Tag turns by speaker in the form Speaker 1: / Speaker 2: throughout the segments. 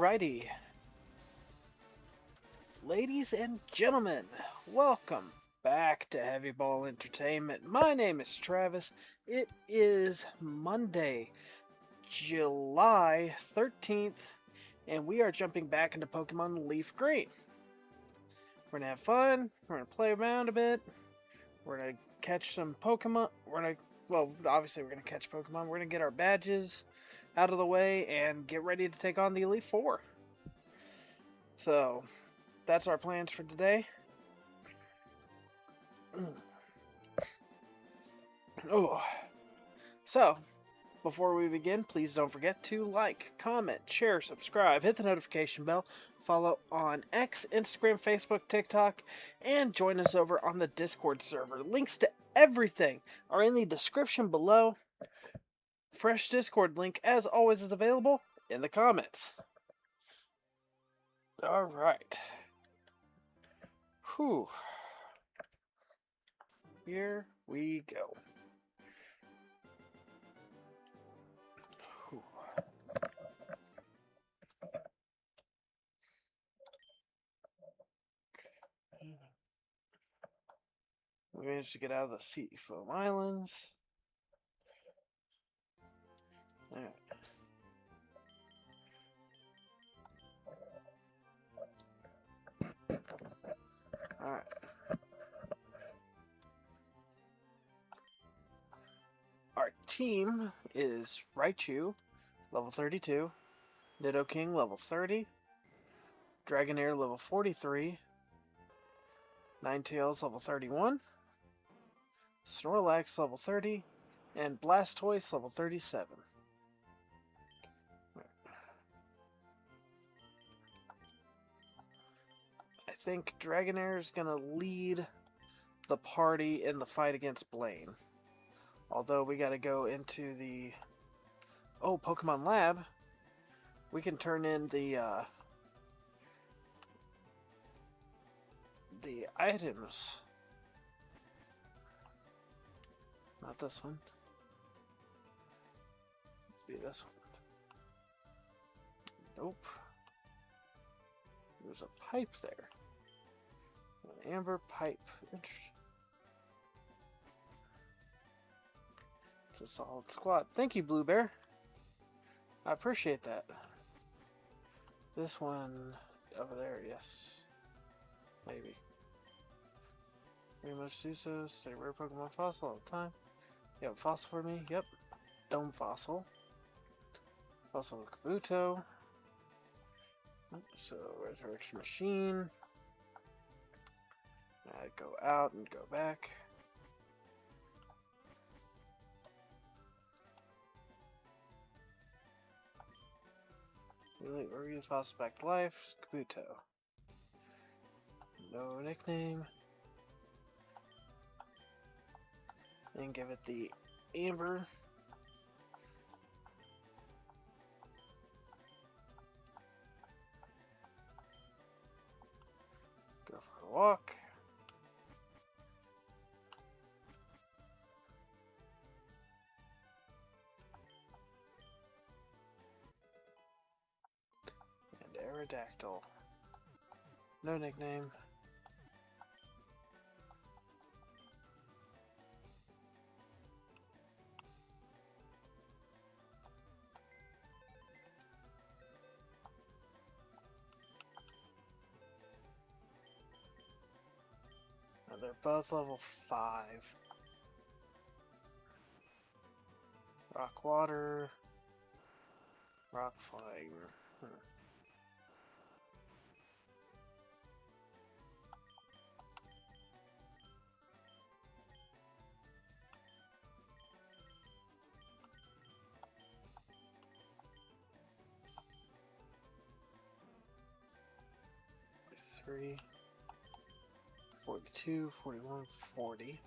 Speaker 1: Alrighty, ladies and gentlemen, welcome back to Heavy Ball Entertainment. My name is Travis. It is Monday, July 13th, and we are jumping back into Pokemon Leaf Green. We're gonna have fun, we're gonna play around a bit, we're gonna catch some Pokemon, obviously we're gonna catch Pokemon, we're gonna get our badges out of the way and get ready to take on the Elite Four. So, that's our plans for today. So, before we begin, please don't forget to like, comment, share, subscribe, hit the notification bell, follow on X, Instagram, Facebook, TikTok, and join us over on the Discord server. Links to everything are in the description below. Fresh Discord link, as always, is available in the comments. Alright. Whew. Here we go. Whew. We managed to get out of the Sea Foam Islands. Alright. Alright. Our team is Raichu, level 32, Nidoking, level 30, Dragonair, level 43, Ninetales, level 31, Snorlax, level 30, and Blastoise, level 37. I think Dragonair is going to lead the party in the fight against Blaine. Although we got to go into the Pokemon Lab. We can turn in the items. Not this one. Let's be this one. Nope. There's a pipe there. An amber pipe. Interesting. It's a solid squad. Thank you, Blue Bear. I appreciate that. This one over there, yes. Maybe. Very much do so. Stay rare Pokemon fossil all the time. You have a fossil for me? Yep. Dome fossil. Fossil Kabuto. So, Resurrection Machine. I go out and go back. Really, or use fossil back to life. Kabuto. No nickname. And give it the amber. Go for a walk. And Aerodactyl. No nickname. They're both level 5. Rock Water. Rock Flying. Three. 42, 41, 40.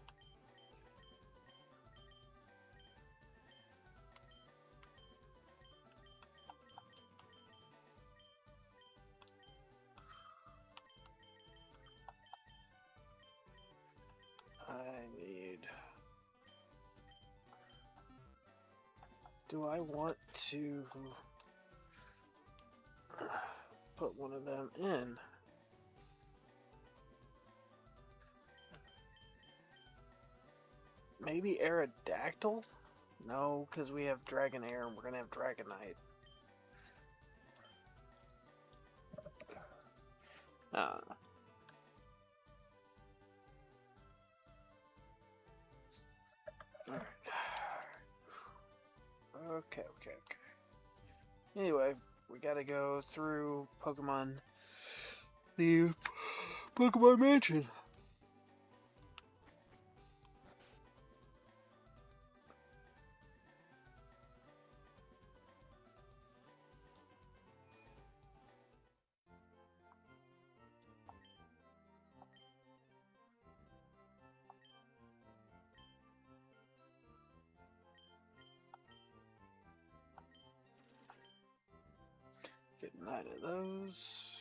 Speaker 1: I need... Do I want to... put one of them in. Maybe Aerodactyl? No, because we have Dragonair and we're going to have Dragonite. Alright. Okay. Anyway, we gotta go through the Pokemon Mansion. Get 9 of those.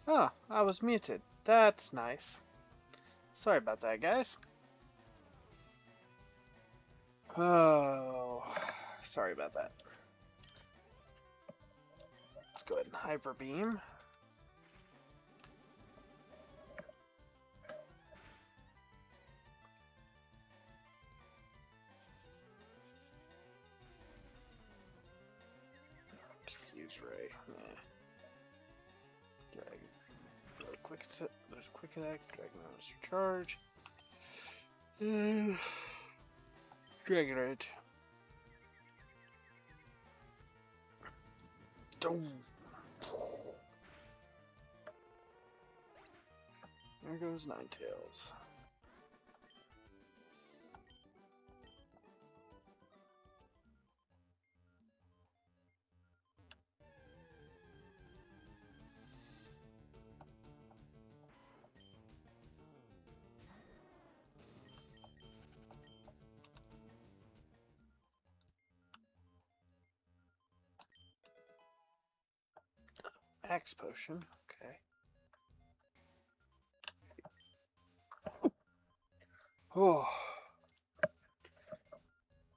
Speaker 1: Oh, I was muted. That's nice. Sorry about that, guys. Oh, sorry about that. Let's go ahead and Hyper Beam. Confuse Ray. Yeah. Dragon. There's a quick attack. Dragon Notice Recharge. Dragonite. There goes Ninetales. Axe Potion. Okay. Oh.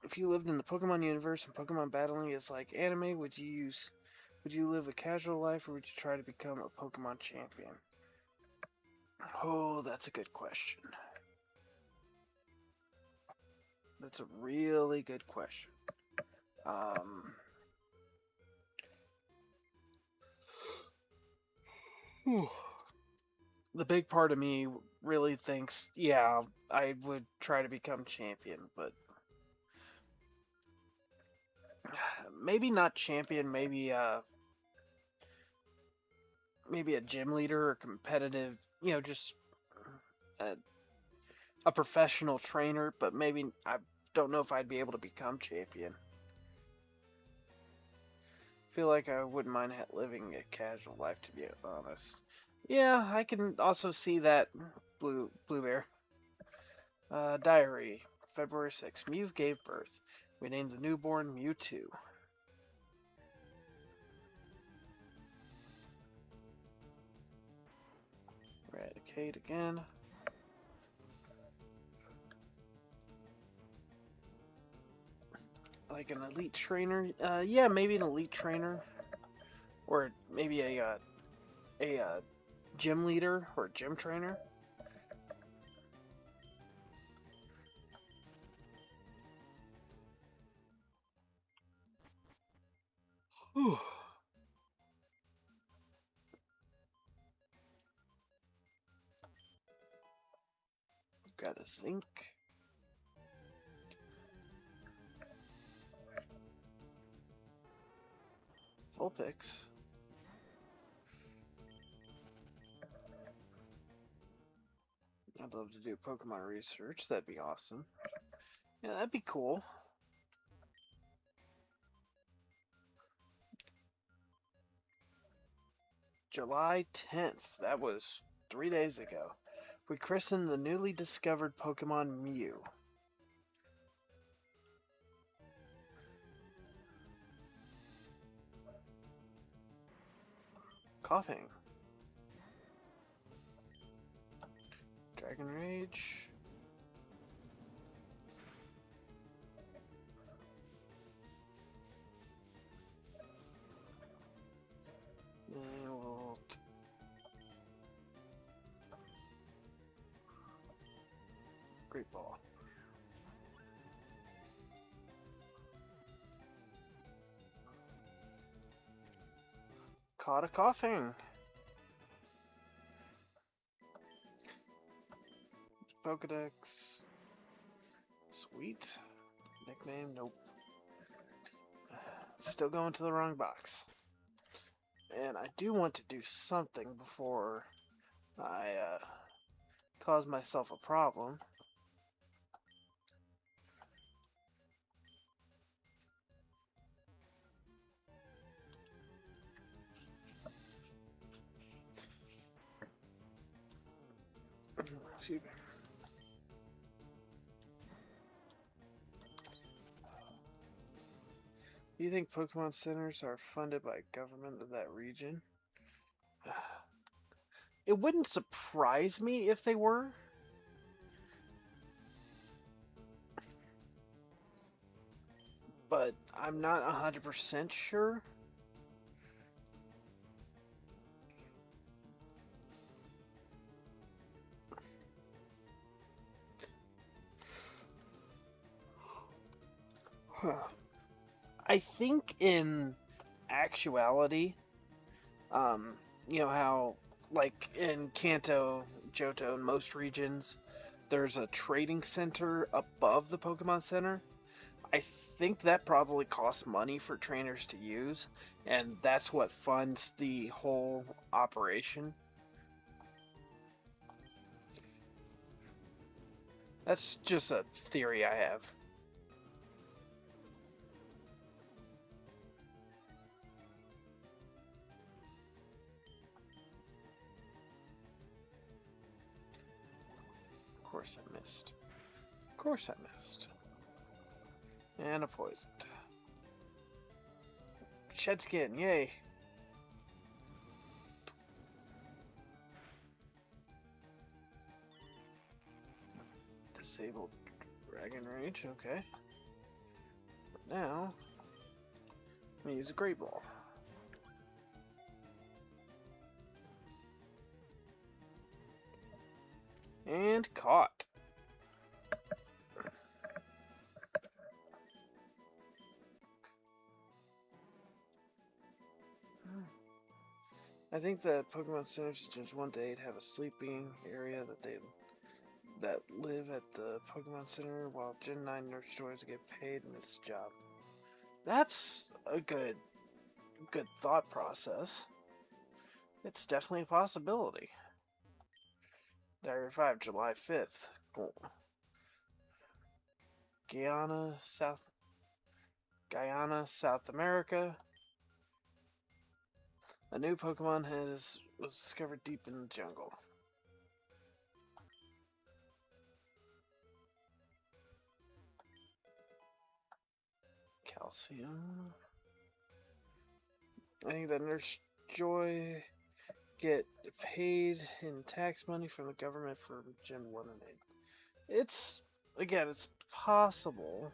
Speaker 1: If you lived in the Pokemon universe and Pokemon battling is like anime, would you live a casual life or would you try to become a Pokemon champion? Oh, that's a good question. That's a really good question. The big part of me really thinks, yeah, I would try to become champion, but maybe not champion, maybe a gym leader or competitive, just a professional trainer, but maybe I don't know if I'd be able to become champion. Feel like I wouldn't mind living a casual life, to be honest. Yeah, I can also see that. Blue Bear. Diary. February 6th. Mew gave birth. We named the newborn Mewtwo. Eradicate again. Like an elite trainer? Yeah, maybe an elite trainer. Or maybe a gym leader or a gym trainer. Whew. Got a zinc. Vulpix. I'd love to do Pokemon research. That'd be awesome. Yeah, that'd be cool. July 10th. That was 3 days ago. We christened the newly discovered Pokemon Mew. Coughing. Dragon Rage. And we'll Great Ball. Caught a coughing. Pokedex. Sweet. Nickname? Nope. Still going to the wrong box. And I do want to do something before I cause myself a problem. Excuse me. Do you think Pokemon centers are funded by government of that region? It wouldn't surprise me if they were. But I'm not 100% sure. I think in actuality, um, you know how, like in Kanto, Johto, and most regions, there's a trading center above the Pokemon Center. I think that probably costs money for trainers to use, and that's what funds the whole operation. That's just a theory I have. Of course I missed. Of course I missed. And a poisoned. Shed skin, yay. Disabled Dragon Rage, okay. But now, I'm gonna use a Great Ball. And caught. I think that Pokemon Centers just one day to have a sleeping area that live at the Pokemon Center while Gen 9 nurse droids get paid and it's a job. That's a good thought process. It's definitely a possibility. Diary 5, July 5th. Cool. Guyana, South America. A new Pokemon was discovered deep in the jungle. Calcium. I think that Nurse Joy get paid in tax money from the government for Gen 1 and 8. It's, again, it's possible.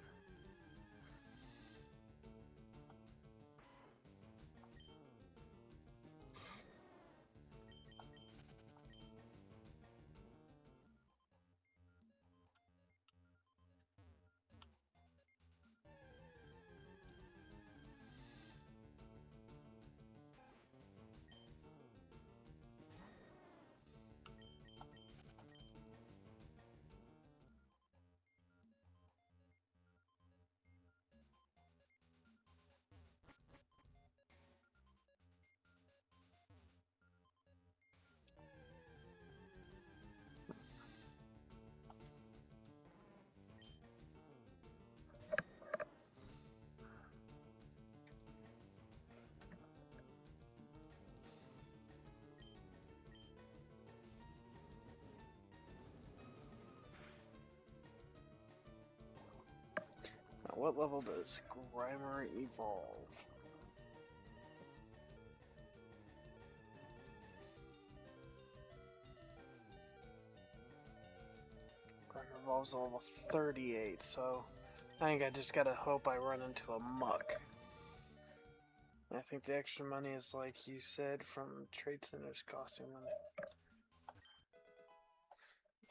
Speaker 1: Now, what level does Grimer evolve? Grimer evolves to level 38, so I think I just gotta hope I run into a muck. I think the extra money is, like you said, from trade centers costing money.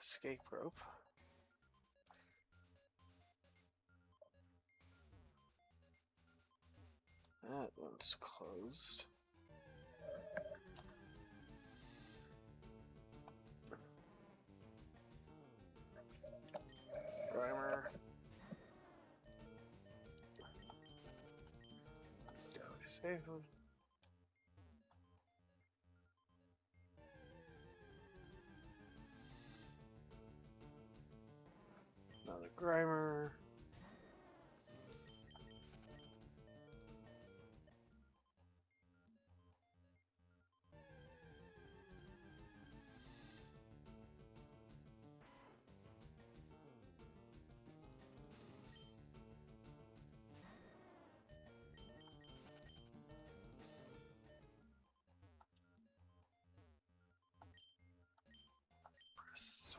Speaker 1: Escape rope. That one's closed. Grimer. Go safely. Another Grimer.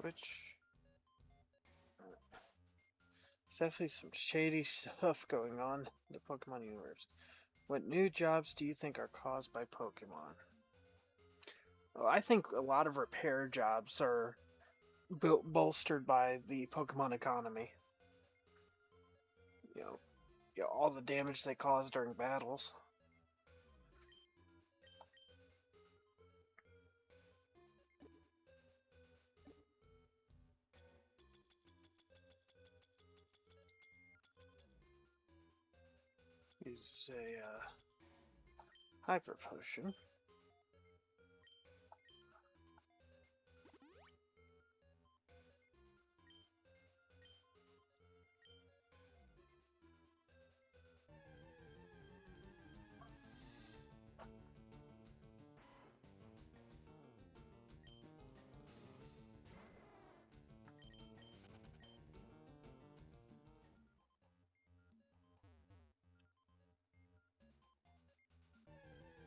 Speaker 1: Switch. There's definitely some shady stuff going on in the Pokemon universe. What new jobs do you think are caused by Pokemon? Well, I think a lot of repair jobs are bolstered by the Pokemon economy. You know, all the damage they cause during battles. Use a hyper potion.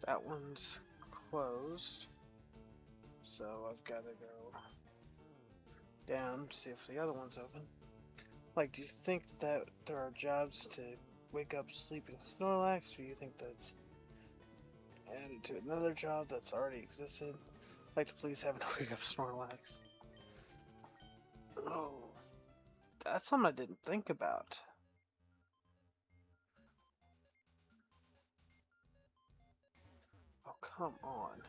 Speaker 1: That one's closed, so I've got to go down to see if the other one's open. Like, do you think that there are jobs to wake up sleeping Snorlax, or do you think that's added to another job that's already existed? I'd like to please have to wake up Snorlax. Oh, that's something I didn't think about. Oh, come on.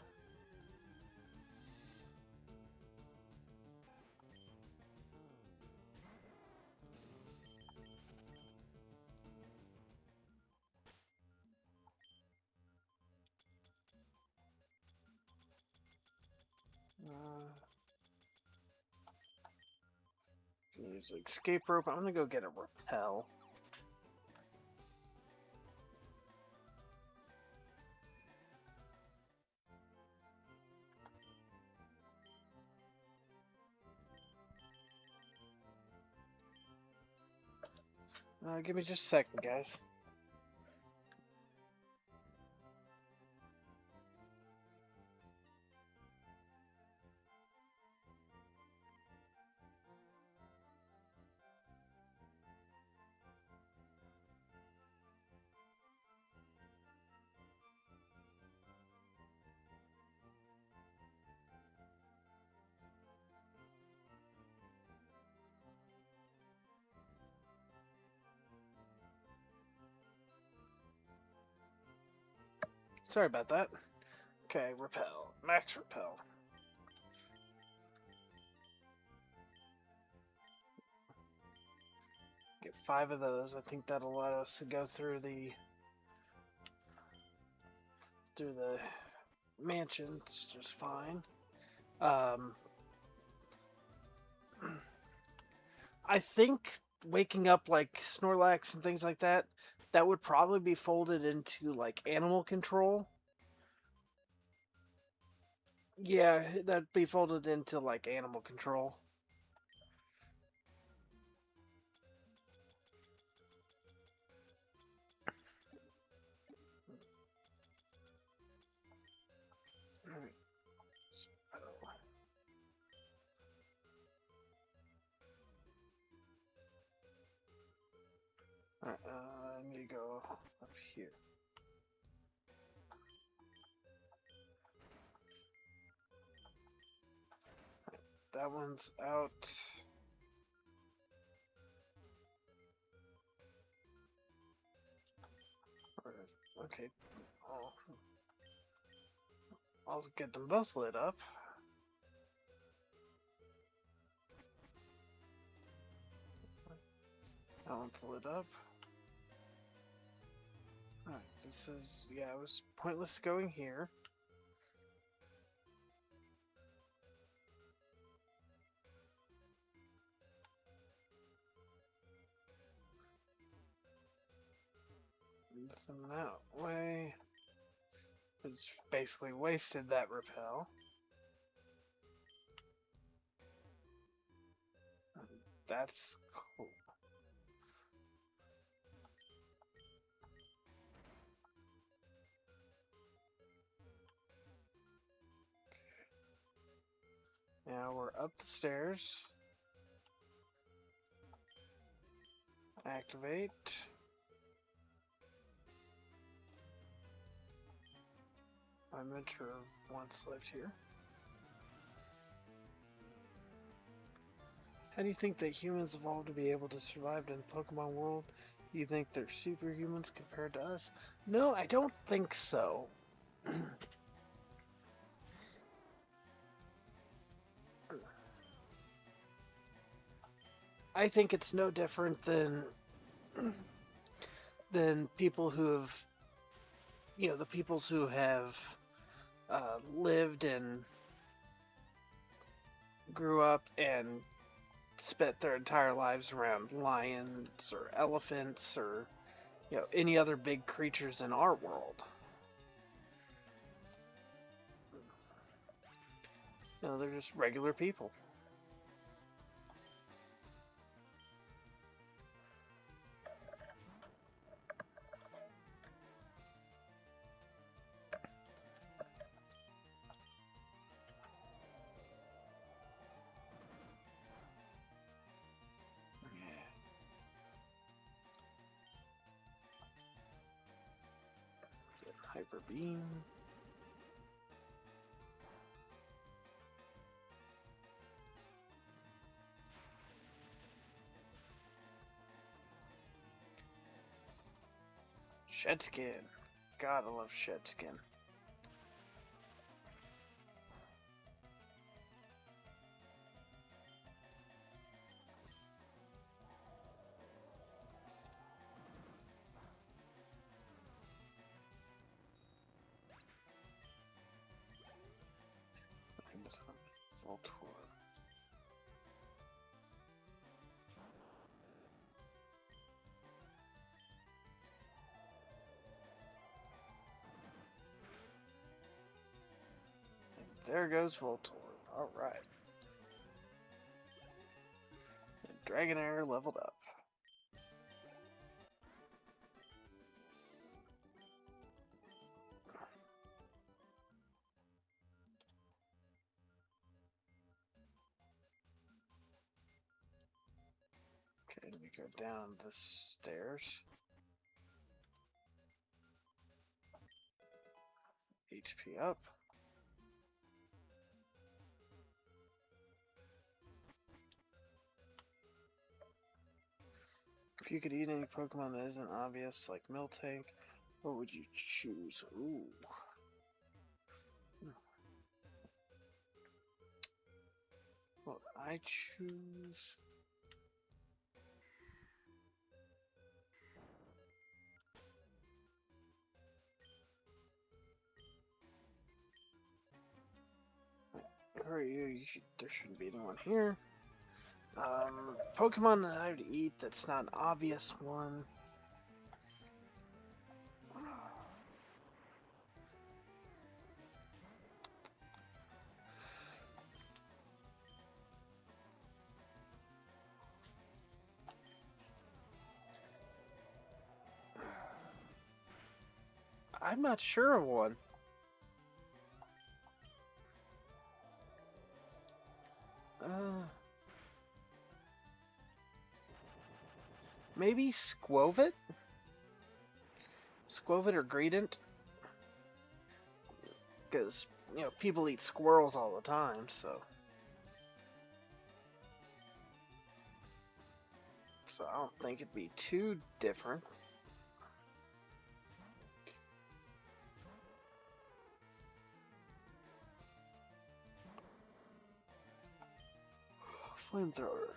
Speaker 1: Use escape rope. I'm gonna go get a repel. Give me just a second, guys. Sorry about that. Okay, repel. Max repel. Get 5 of those. I think that'll allow us to go through the mansions just fine. I think waking up like Snorlax and things like that, that would probably be folded into like animal control. Yeah, that'd be folded into like animal control. Alright, I need to go up here. That one's out. Okay. I'll get them both lit up. That one's lit up. Alright, this is... yeah, it was pointless going here. Nothing that way. It's basically wasted that repel. That's cool. Now we're door up the stairs. Activate. My mentor once lived here. How do you think that humans evolved to be able to survive in the Pokemon world? Do you think they're superhumans compared to us? No, I don't think so. I think it's no different than people who have, the peoples who have lived and grew up and spent their entire lives around lions or elephants or any other big creatures in our world. They're just regular people. Hyper Beam. Shed Skin. God, I love Shed Skin. Voltorb. There goes Voltorb. Alright. Dragonair leveled up. Okay, we go down the stairs. HP up. If you could eat any Pokemon that isn't obvious, like Miltank, what would you choose? Ooh. What would I choose? Who are you? There shouldn't be anyone here. Pokemon that I would eat that's not an obvious one. I'm not sure of one. Maybe Squovit? Squovit or Greedent? Because, people eat squirrels all the time, so... So I don't think it'd be too different. Flamethrower.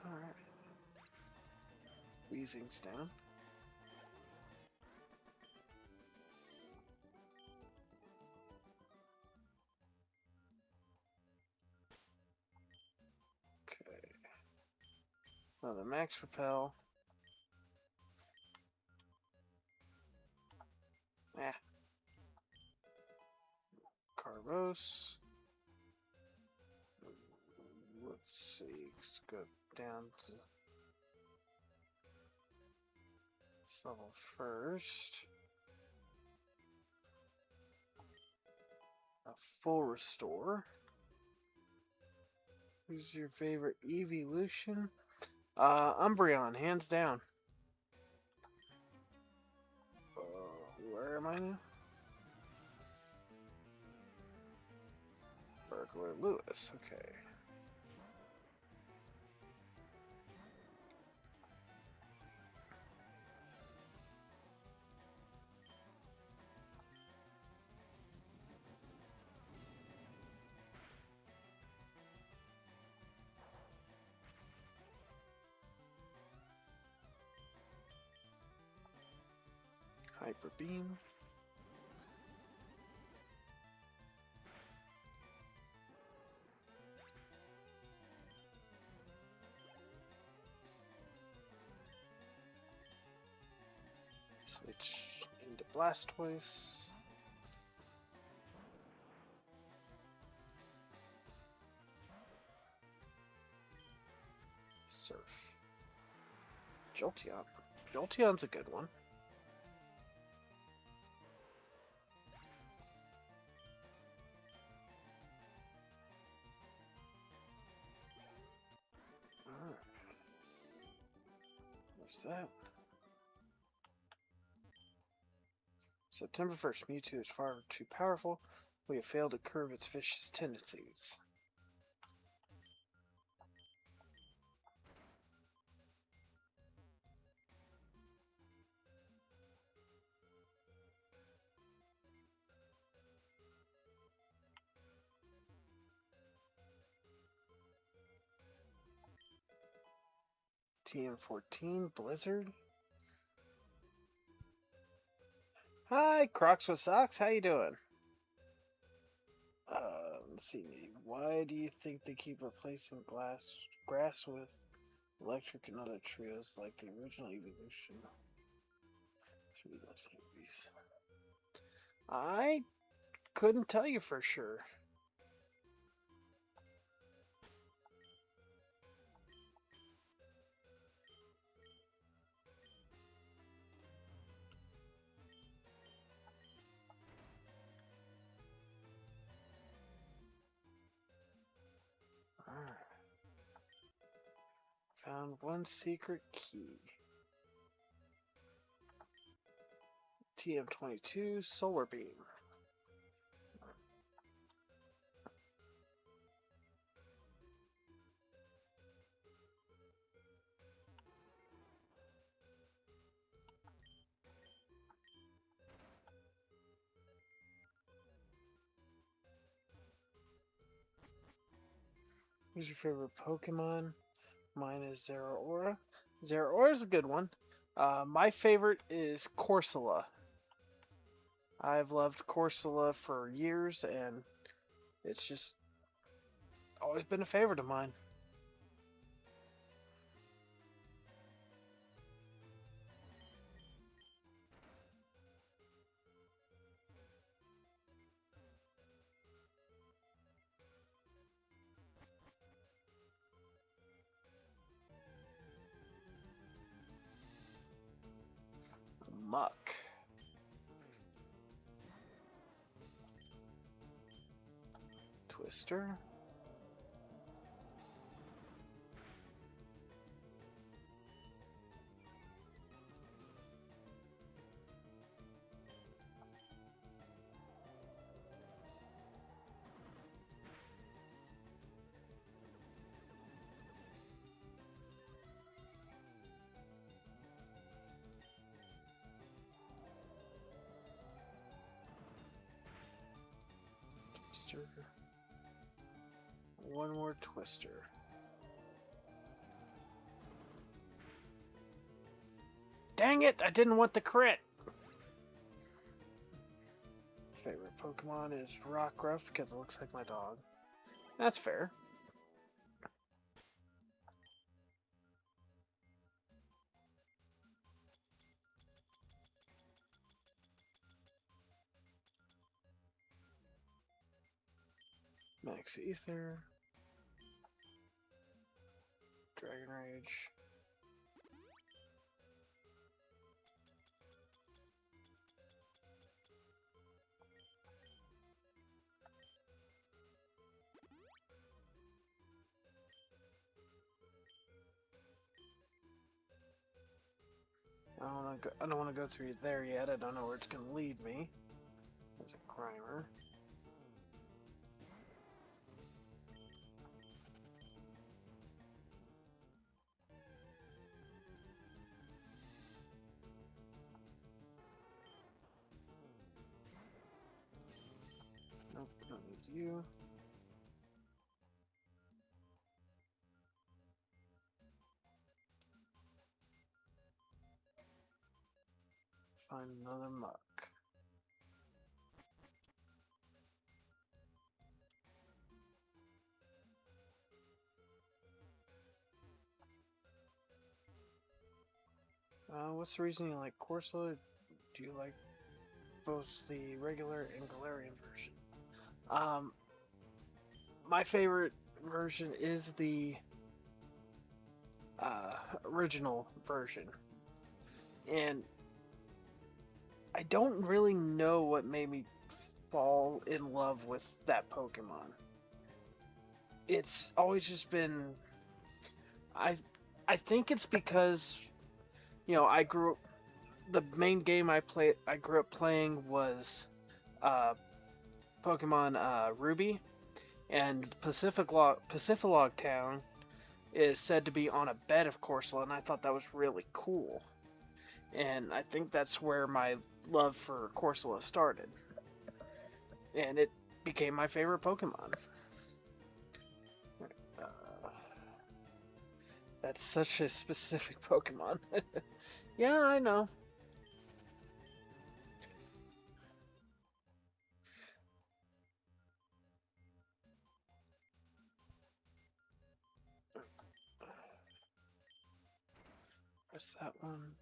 Speaker 1: Alright. Weezing's down. Okay. Another Max Repel. Carbos. Let's see. Let's go down to this level first. A full restore. Who's your favorite evolution? Umbreon, hands down. Where am I now? Burglar Lewis, okay. Hyper Beam. Switch into Blastoise. Surf. Jolteon. Jolteon's a good one. What's that? September 1st, Mewtwo is far too powerful. We have failed to curb its vicious tendencies. TM14, Blizzard. Hi, Crocs with Socks. How you doing? Let's see. Why do you think they keep replacing grass with electric and other trios like the original evolution? 3 movies. I couldn't tell you for sure. Found one secret key. TM22 Solar Beam. Who's your favorite Pokemon? Mine is Zeraora. Zeraora is a good one. My favorite is Corsola. I've loved Corsola for years, and it's just always been a favorite of mine. Muck. Twister. Twister. One more Twister. Dang it! I didn't want the crit! Favorite Pokemon is Rockruff because it looks like my dog. That's fair. Max Ether. Dragon Rage. I don't want to go through there yet. I don't know where it's going to lead me. There's a Grimer. Nope, don't need you. Find another muck. What's the reason you like Corsola? Do you like both the regular and Galarian version? My favorite version is the original version. And I don't really know what made me fall in love with that Pokemon. It's always just been... I think it's because, you know, the main game I grew up playing was Pokemon Ruby, and Pacific Town is said to be on a bed of Corsola, and I thought that was really cool. And I think that's where my love for Corsola started. And it became my favorite Pokemon. That's such a specific Pokemon. Yeah, I know. What's that one?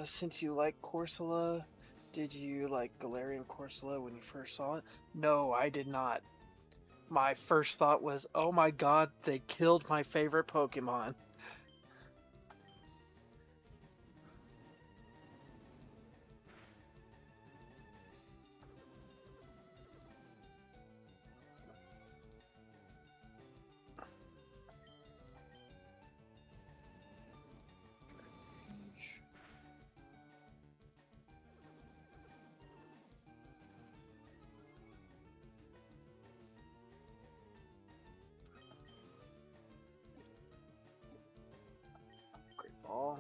Speaker 1: Since you like Corsola, did you like Galarian Corsola when you first saw it? No, I did not. My first thought was, oh my god, they killed my favorite Pokemon. Great ball.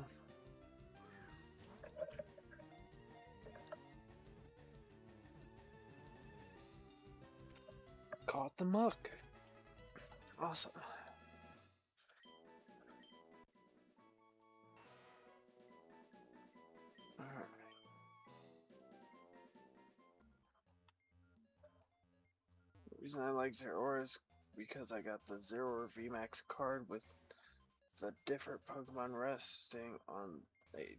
Speaker 1: Caught the muck. Awesome. Alright. The reason I like Zeraora is because I got the Zeraora VMAX card with the different Pokemon resting on a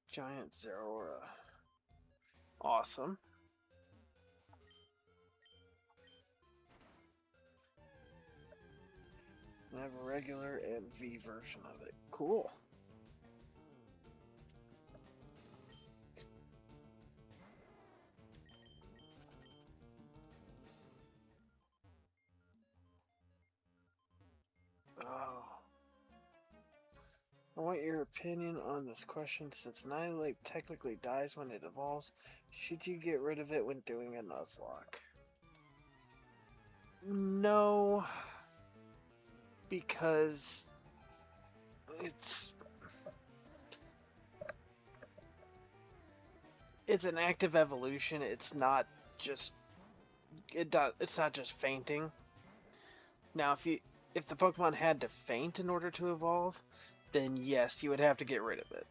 Speaker 1: giant Zeraora. Awesome. I have a regular and V version of it. Cool. Oh. I want your opinion on this question. Since Annihilate technically dies when it evolves, should you get rid of it when doing a Nuzlocke? No, because it's an active evolution. It's not just it's not just fainting. Now, if the Pokemon had to faint in order to evolve, then yes, you would have to get rid of it.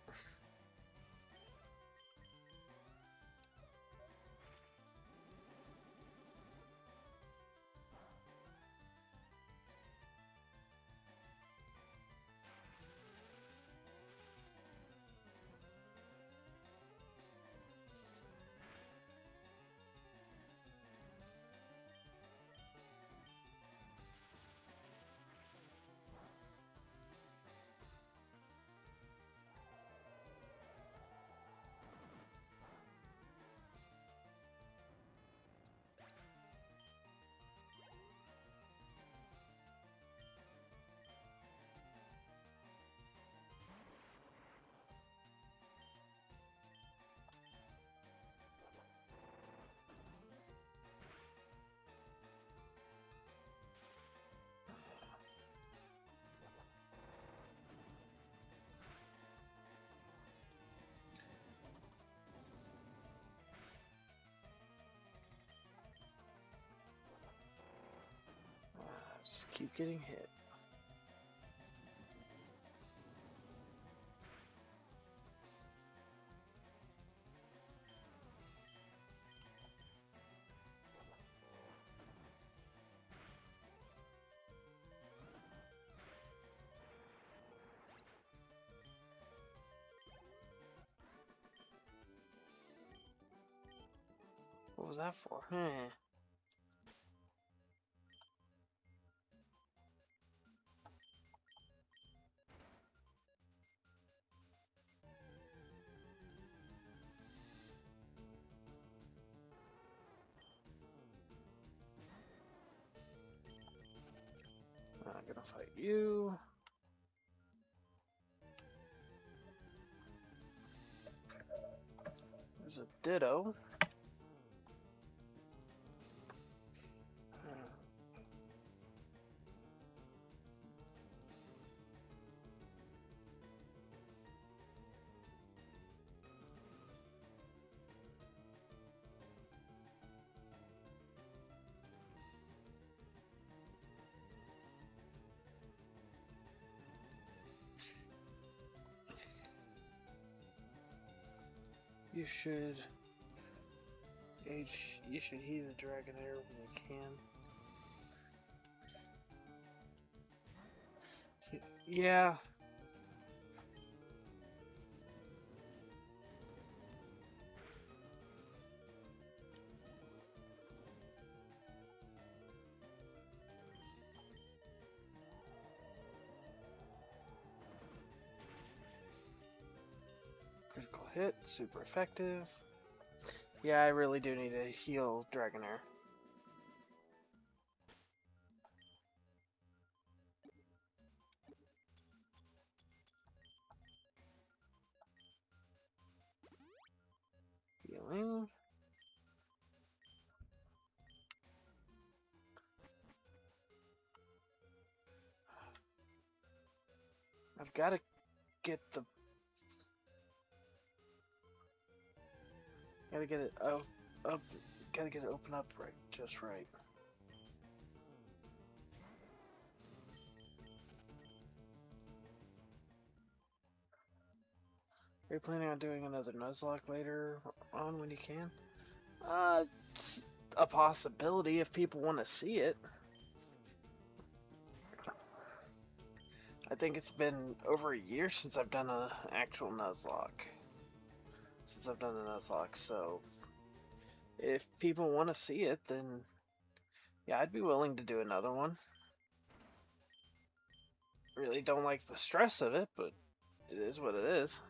Speaker 1: Keep getting hit. What was that for? I'm gonna fight you. There's a Ditto. You should heed the Dragonair when you can. Yeah. Critical hit, super effective. Yeah, I really do need to heal Dragonair. Healing. I've got to get the... Gotta get it up. Gotta get it open up right, just right. Are you planning on doing another Nuzlocke later on when you can? It's a possibility if people want to see it. I think it's been over a year since I've done an actual Nuzlocke. So if people want to see it, then yeah, I'd be willing to do another one. Really don't like the stress of it, but it is what it is.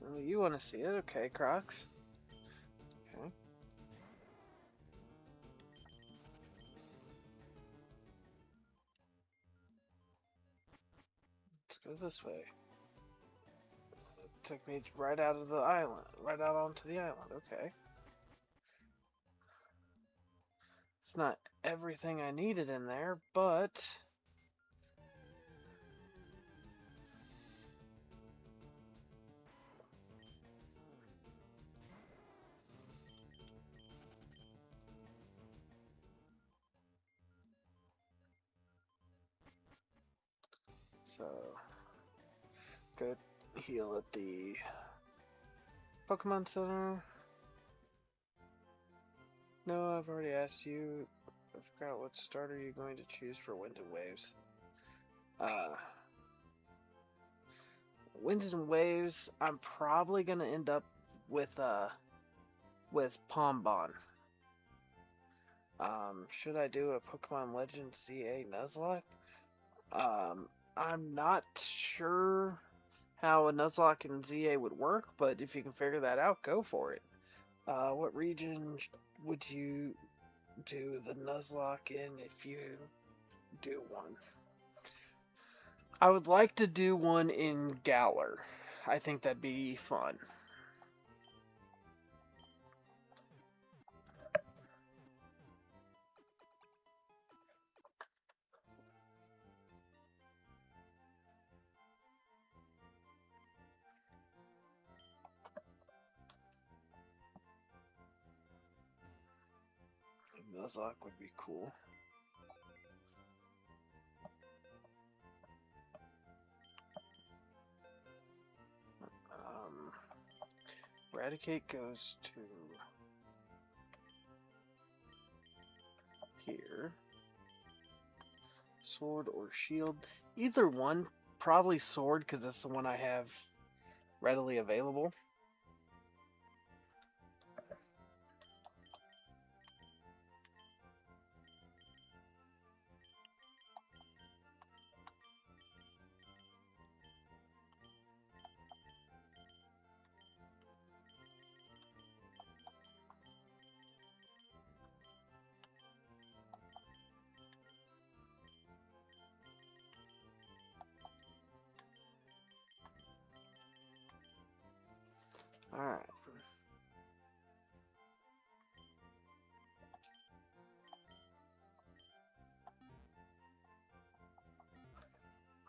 Speaker 1: Well, you want to see it? Okay, Crocs. Okay. Let's go this way. It took me right out of the island. Right out onto the island. Okay. It's not everything I needed in there, but... So, go heal at the Pokemon Center. No, I've already asked you. I forgot what starter you're going to choose for Wind and Waves. Winds and Waves, I'm probably gonna end up with Pombon. Should I do a Pokemon Legends ZA Nuzlocke? I'm not sure how a Nuzlocke and ZA would work, but if you can figure that out, go for it. What region would you do the Nuzlocke in if you do one? I would like to do one in Galar. I think that'd be fun. Nuzlocke would be cool. Eradicate goes to here. Sword or shield. Either one. Probably sword, because that's the one I have readily available. Alright.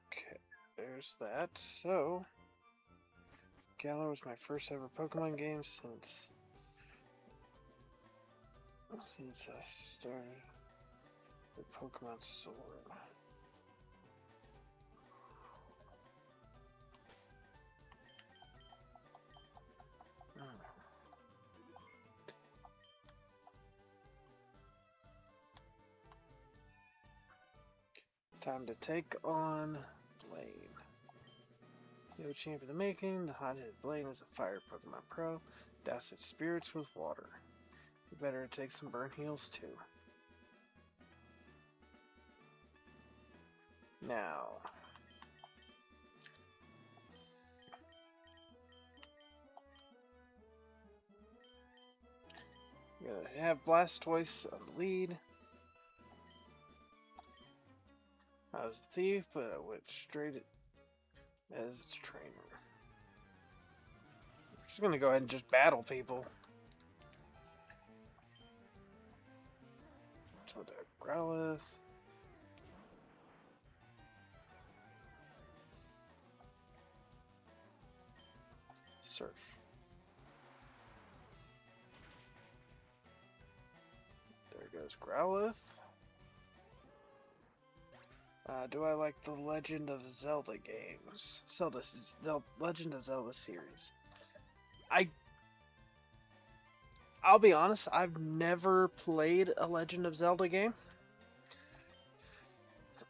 Speaker 1: Okay, there's that. So, Galar was my first ever Pokemon game since I started with Pokemon Sword. Time to take on Blaine. No champ for the making. The hot-headed Blaine is a fire Pokemon Pro. Douse its spirits with water. You better take some burn heals too. Now. I'm gonna have Blastoise on the lead. I was a thief, but I went straight as its trainer. I'm just gonna go ahead and just battle people. So the Growlithe. Surf. There goes Growlithe. Do I like the Legend of Zelda games? Legend of Zelda series. I'll be honest, I've never played a Legend of Zelda game.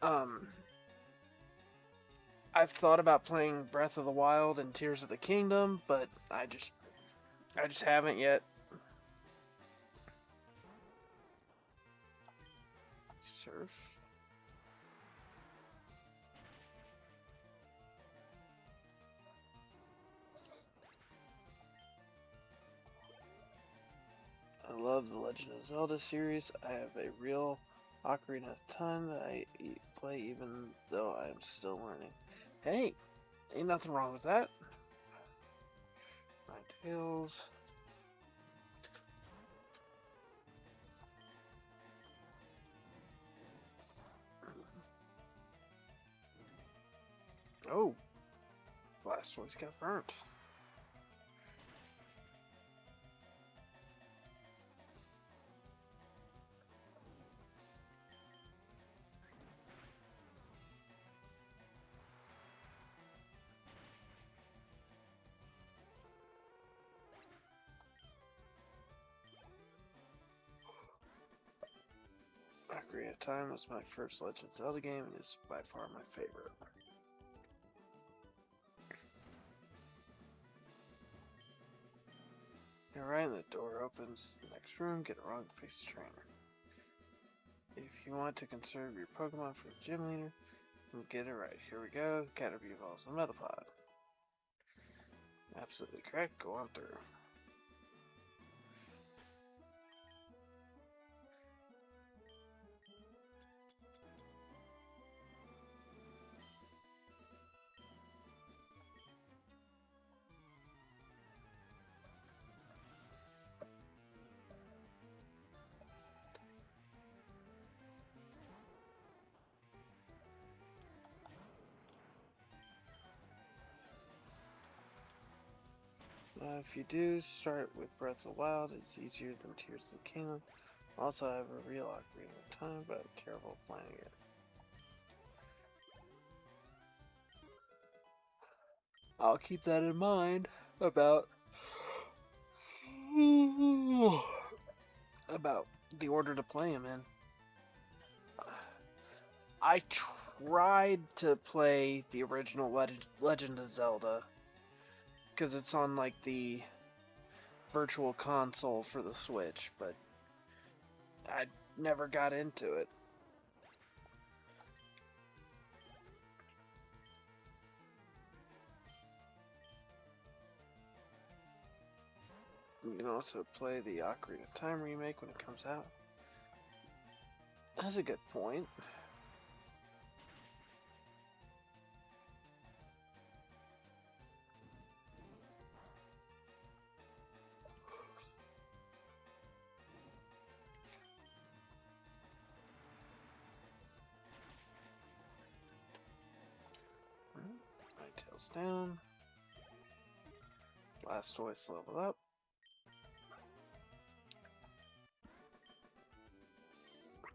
Speaker 1: I've thought about playing Breath of the Wild and Tears of the Kingdom, but I just haven't yet. Surf. I love the Legend of Zelda series. I have a real Ocarina of Time that I play even though I'm still learning. Hey, ain't nothing wrong with that. Ninetales. Oh, Blastoise got burnt. Ocarina of Time was my first Legend of Zelda game and is by far my favorite. Alright, the door opens. The next room, get a wrong face trainer. If you want to conserve your Pokemon for the gym leader, we'll get it right. Here we go. Caterpie evolves a Metapod. Absolutely correct. Go on through. If you do start with Breath of the Wild, it's easier than Tears of the Kingdom. Also, I have a real Ocarina of Time, but I'm terrible at playing it. I'll keep that in mind about about the order to play them in. I tried to play the original Legend of Zelda because it's on like the virtual console for the Switch, but I never got into it. You can also play the Ocarina of Time remake when it comes out. That's a good point. My tail's down. Blastoise level up.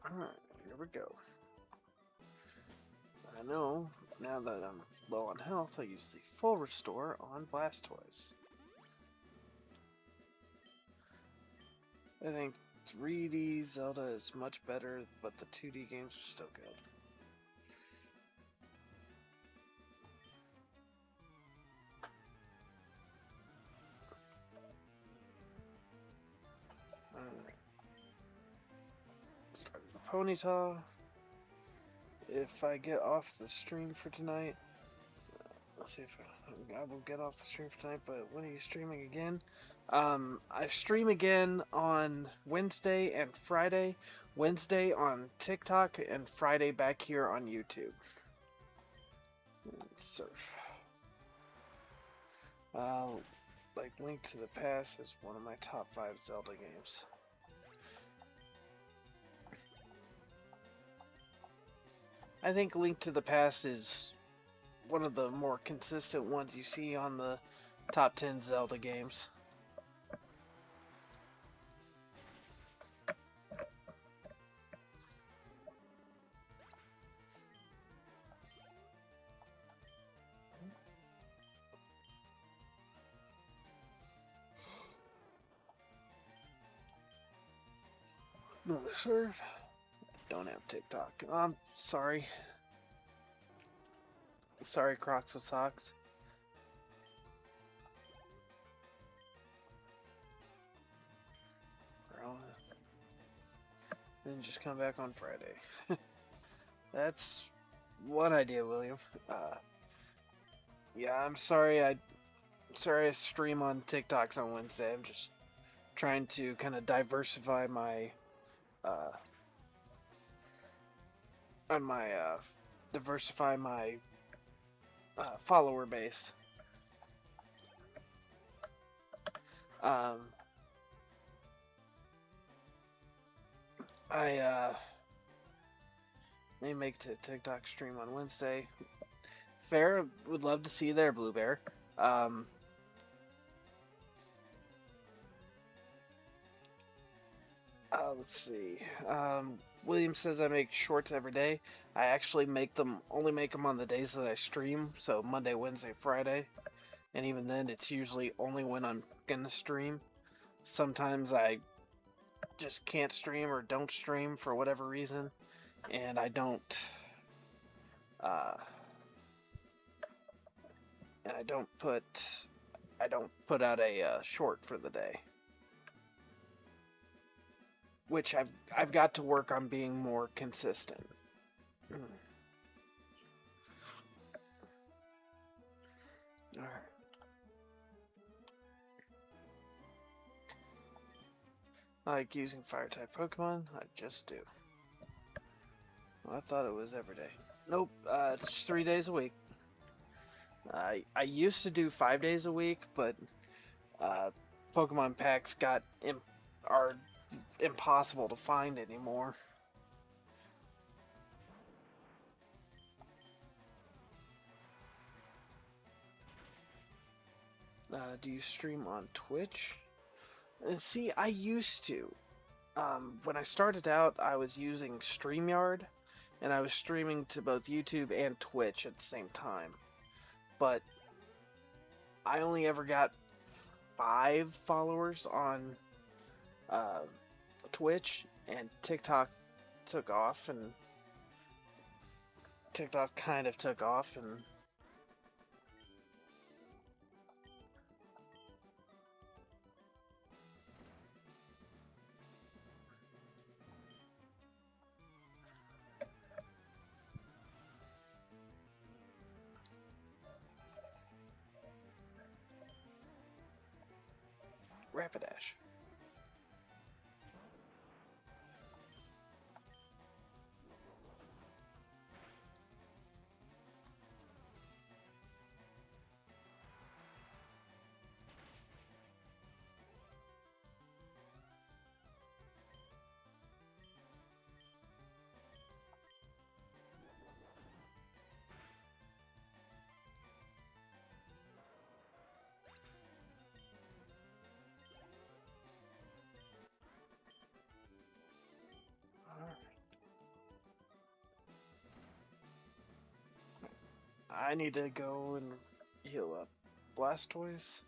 Speaker 1: Alright, here we go. I know, now that I'm low on health, I use the full restore on Blastoise. I think 3D Zelda is much better, but the 2D games are still good. Starting the Ponyta. If I get off the stream for tonight, let's see if I will get off the stream for tonight, but when are you streaming again? I stream again on Wednesday and Friday. Wednesday on TikTok and Friday back here on YouTube. Surf. Like Link to the Past is one of my top 5 Zelda games. I think Link to the Past is one of the more consistent ones you see on the top 10 Zelda games. Another serve. Don't have TikTok. I'm sorry. Sorry, Crocs with socks. Then just come back on Friday. That's one idea, William. Yeah, I'm sorry. I stream on TikToks on Wednesday. I'm just trying to kind of diversify my follower base. I may make a TikTok stream on Wednesday. Fair, would love to see you there, Blue Bear. Let's see. William says I make shorts every day. I actually only make them on the days that I stream, so Monday, Wednesday, Friday. And even then, it's usually only when I'm gonna stream. Sometimes I just can't stream or don't stream for whatever reason, and I don't put out a short for the day. Which I've got to work on being more consistent. Alright. I like using fire-type Pokemon. I just do. Well, I thought it was every day. Nope, it's 3 days a week. I used to do 5 days a week, but Pokemon packs are impossible to find anymore. Do you stream on Twitch? See, I used to. When I started out, I was using StreamYard, and I was streaming to both YouTube and Twitch at the same time. But I only ever got 5 followers on uh, Twitch, and took off, and TikTok kind of took off, and Rapidash. I need to go and heal up. Blastoise.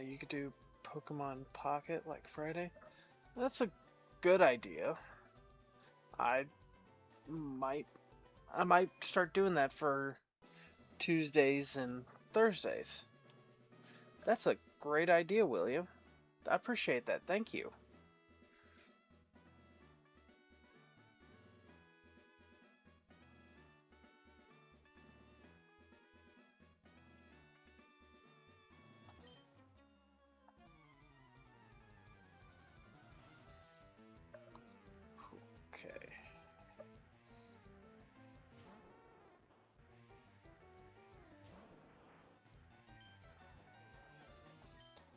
Speaker 1: You could do Pokemon Pocket like Friday. That's a good idea. I might I might start doing that for Tuesdays and Thursdays. That's a great idea, William. I appreciate that. Thank you. Okay.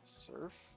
Speaker 1: Surf.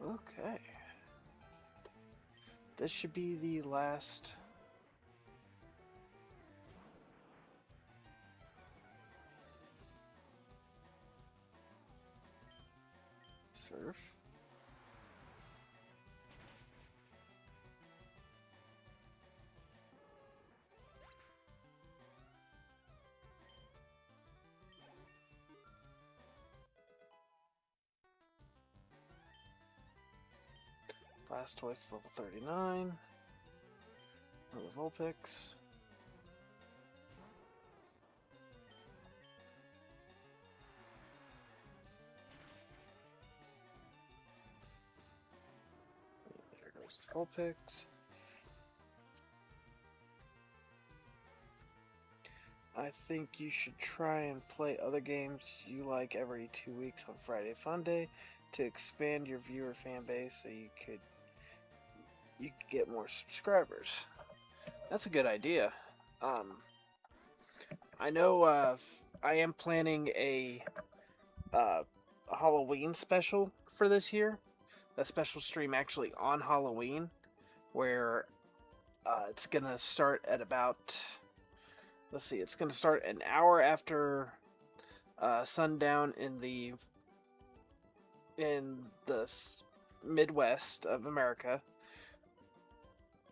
Speaker 1: Okay. This should be the last. Surf. Blastoise level 39. Another Vulpix. There goes the Vulpix. I think you should try and play other games you like every 2 weeks on Friday Fun Day to expand your viewer fan base so you could get more subscribers. That's a good idea. I know I am planning a Halloween special for this year. A special stream actually on Halloween where It's gonna start at about, let's see, it's gonna start an hour after sundown in the Midwest of America,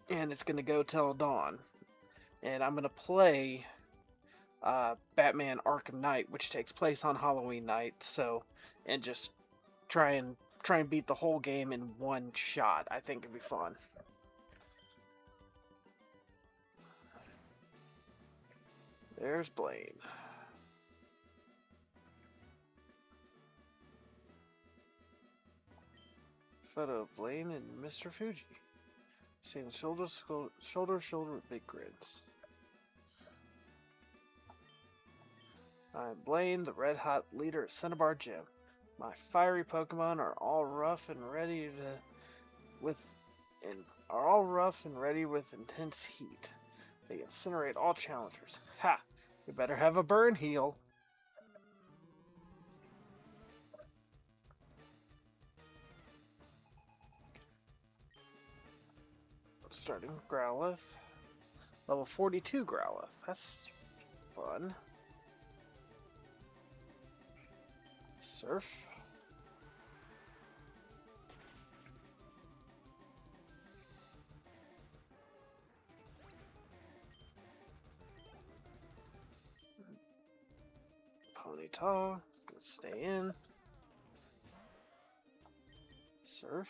Speaker 1: and it's gonna go till dawn. And I'm gonna play Batman Arkham Knight, which takes place on Halloween night. So, and just try and beat the whole game in one shot. I think it'd be fun. There's Blaine. Photo of Blaine and Mr. Fuji. Sitting shoulder to shoulder with big grins. I'm Blaine, the red-hot leader at Cinnabar Gym. My fiery Pokemon are all rough and ready with intense heat. They incinerate all challengers. Ha! You better have a burn heal. Starting Growlithe. Level 42 Growlithe. That's fun. Surf. Ponyta. Gonna stay in. Surf.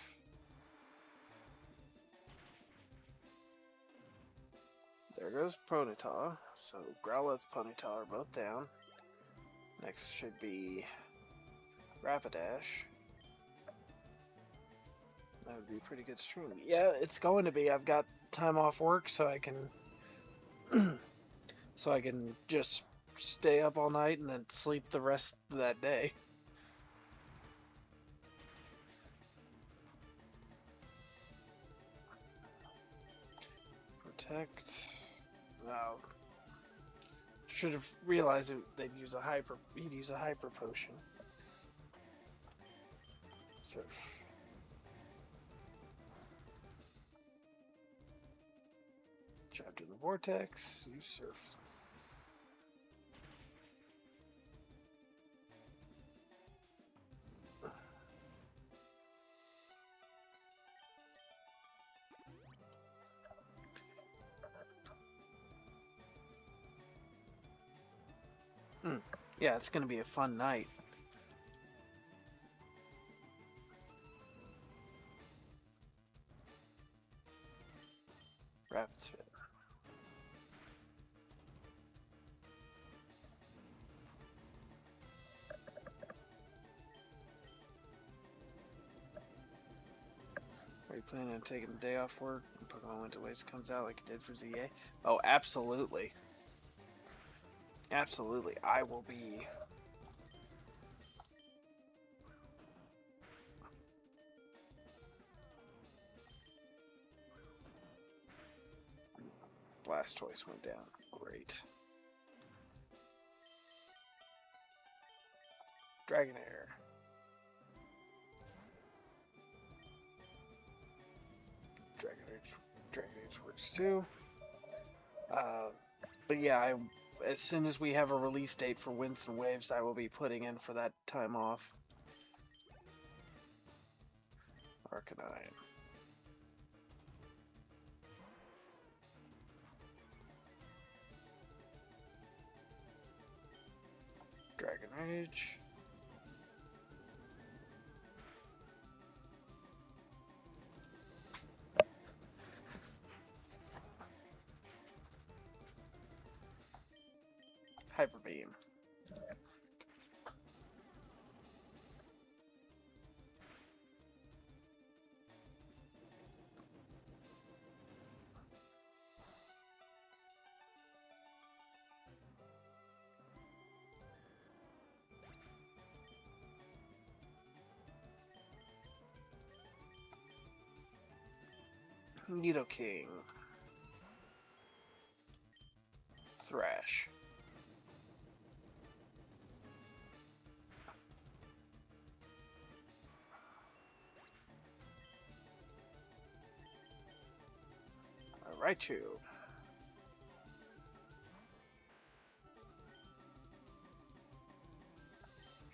Speaker 1: There goes Ponyta. So Growlithe, Ponyta are both down. Next should be Rapidash. That would be a pretty good stream. Yeah, it's going to be. I've got time off work, so I can just stay up all night and then sleep the rest of that day. Protect. No. Should have realized they'd use a hyper. He'd use a hyper potion. Surf. Trapped in the vortex. You surf. Yeah, it's gonna be a fun night. Rapid spin. Are you planning on taking a day off work when Pokemon Winter Waves comes out like you did for ZA? Oh, absolutely. Absolutely. I will be. Blastoise went down. Great. Dragonair. Dragonair works too. But yeah, as soon as we have a release date for Winds and Waves, I will be putting in for that time off. Arcanine. Dragon Rage. Hyper Beam. Nidoking. Thrash. Raichu.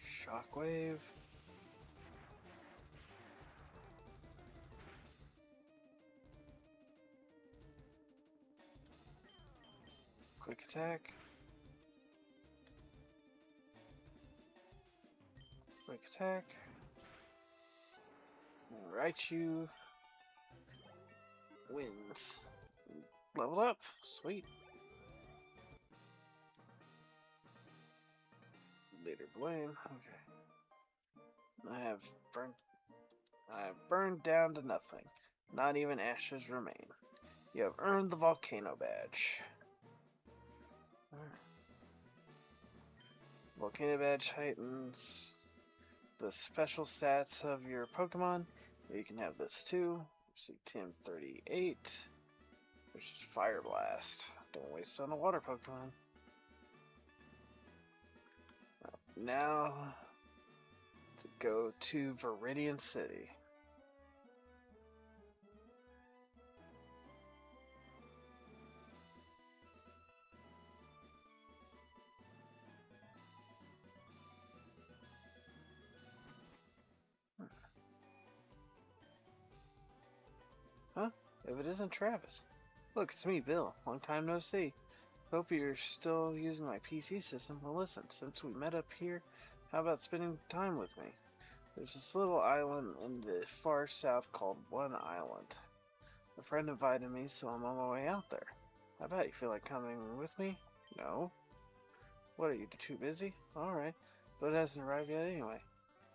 Speaker 1: Shockwave. Quick attack. Quick attack. Raichu wins. Leveled up. Sweet. Leader blame. Okay. I have burned down to nothing. Not even ashes remain. You have earned the volcano badge. Volcano badge heightens the special stats of your Pokemon. You can have this too. See Team 38, which is Fire Blast. Don't waste on a water Pokemon. Now to go to Viridian City. Huh? If it isn't Travis. Look, it's me, Bill. Long time no see. Hope you're still using my PC system. Well, listen, since we met up here, how about spending time with me? There's this little island in the far south called One Island. A friend invited me, so I'm on my way out there. How about you feel like coming with me? No. What, are you too busy? Alright, but it hasn't arrived yet anyway.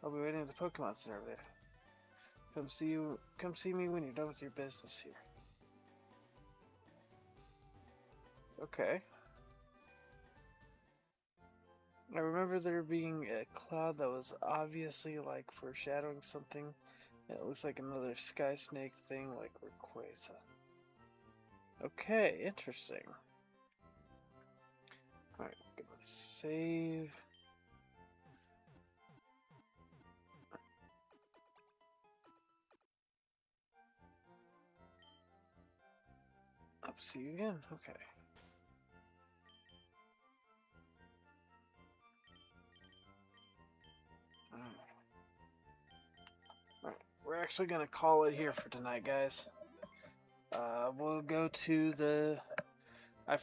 Speaker 1: I'll be waiting at the Pokemon Center over there. Come see me when you're done with your business here. Okay. I remember there being a cloud that was obviously like foreshadowing something. And it looks like another sky snake thing like Rayquaza. Okay, interesting. Alright, gonna save. Up, see you again. Okay. Alright, we're actually gonna call it here for tonight, guys. We'll go to the... I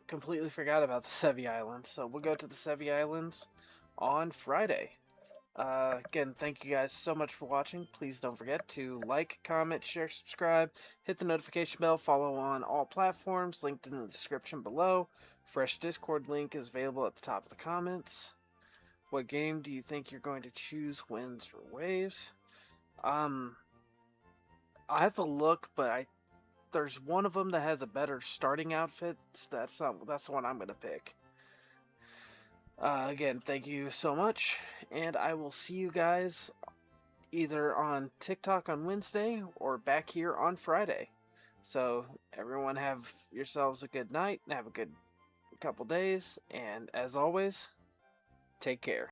Speaker 1: completely forgot about the Sevi Islands, so we'll go to the Sevi Islands on Friday. Again, thank you guys so much for watching. Please don't forget to like, comment, share, subscribe, hit the notification bell, follow on all platforms, linked in the description below. Fresh Discord link is available at the top of the comments. What game do you think you're going to choose, Winds or Waves? I have to look, but there's one of them that has a better starting outfit. So that's the one I'm gonna pick. Again, thank you so much, and I will see you guys either on TikTok on Wednesday or back here on Friday. So everyone have yourselves a good night and have a good couple days, and as always, take care.